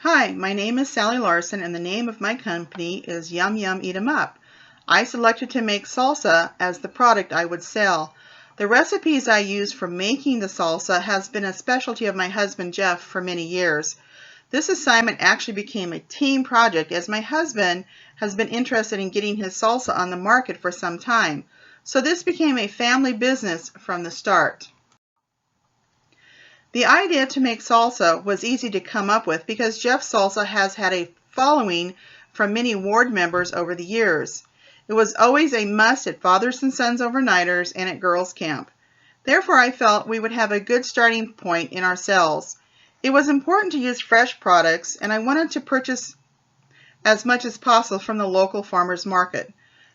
Hi, my name is Sally Larson and the name of my company is Yum Yum Eat 'em Up. I selected to make salsa as the product I would sell. The recipes I use for making the salsa has been a specialty of my husband Jeff for many years. This assignment actually became a team project as my husband has been interested in getting his salsa on the market for some time. So this became a family business from the start. The idea to make salsa was easy to come up with because Jeff's salsa has had a following from many ward members over the years. It was always a must at fathers and sons overnighters and at girls' camp. Therefore, I felt we would have a good starting point in our sales. It was important to use fresh products, and I wanted to purchase as much as possible from the local farmers market.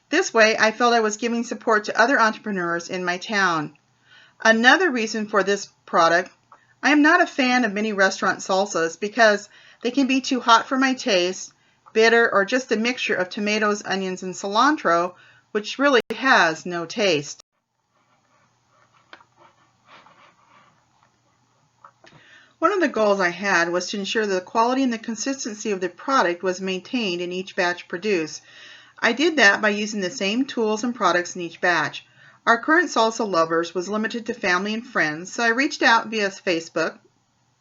This way, I felt I was giving support to other entrepreneurs in my town. Another reason for this product, I am not a fan of many restaurant salsas because they can be too hot for my taste, bitter, or just a mixture of tomatoes, onions, and cilantro, which really has no taste. One of the goals I had was to ensure that the quality and the consistency of the product was maintained in each batch produced. I did that by using the same tools and products in each batch. Our current salsa lovers was limited to family and friends, so I reached out via Facebook,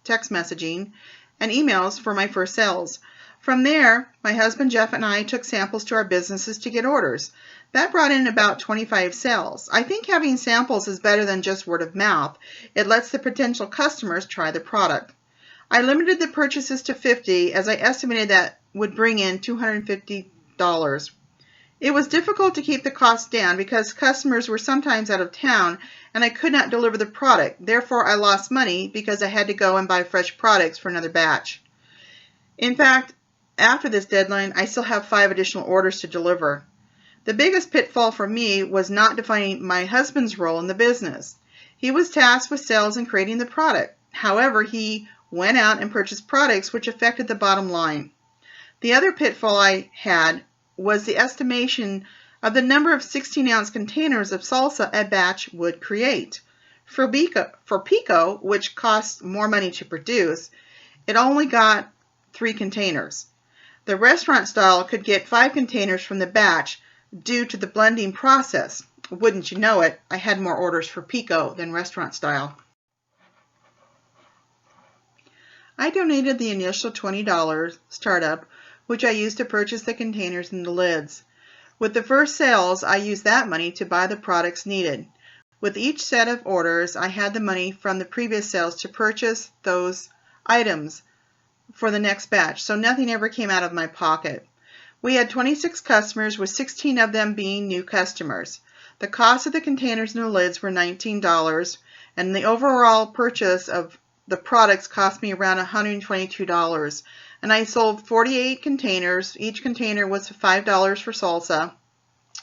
text messaging, and emails for my first sales. From there, my husband Jeff and I took samples to our businesses to get orders. That brought in about 25 sales. I think having samples is better than just word of mouth. It lets the potential customers try the product. I limited the purchases to 50 as I estimated that would bring in $250. It was difficult to keep the costs down because customers were sometimes out of town and I could not deliver the product. Therefore, I lost money because I had to go and buy fresh products for another batch. In fact, after this deadline, I still have 5 additional orders to deliver. The biggest pitfall for me was not defining my husband's role in the business. He was tasked with sales and creating the product. However, he went out and purchased products which affected the bottom line. The other pitfall I had was the estimation of the number of 16-ounce containers of salsa a batch would create. For pico, which costs more money to produce, it only got 3 containers. The restaurant style could get 5 containers from the batch due to the blending process. Wouldn't you know it, I had more orders for pico than restaurant style. I donated the initial $20 startup, which I used to purchase the containers and the lids. With the first sales, I used that money to buy the products needed. With each set of orders, I had the money from the previous sales to purchase those items for the next batch, so nothing ever came out of my pocket. We had 26 customers, with 16 of them being new customers. The cost of the containers and the lids were $19, and the overall purchase of the products cost me around $122. And I sold 48 containers. Each container was $5 for salsa,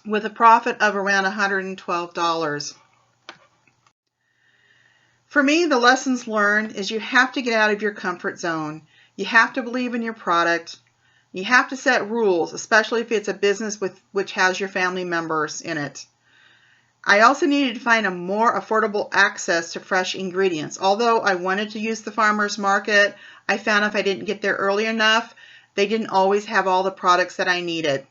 with a profit of around $112. For me, the lessons learned is you have to get out of your comfort zone. You have to believe in your product. You have to set rules, especially if it's a business which has your family members in it. I also needed to find a more affordable access to fresh ingredients. Although I wanted to use the farmers market, I found if I didn't get there early enough, they didn't always have all the products that I needed.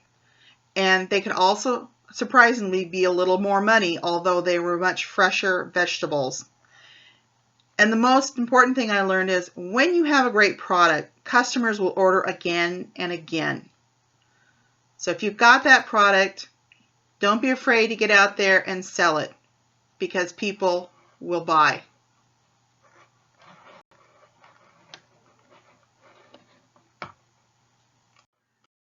And they could also, surprisingly, be a little more money, although they were much fresher vegetables. And the most important thing I learned is when you have a great product, customers will order again and again. So if you've got that product, don't be afraid to get out there and sell it because people will buy.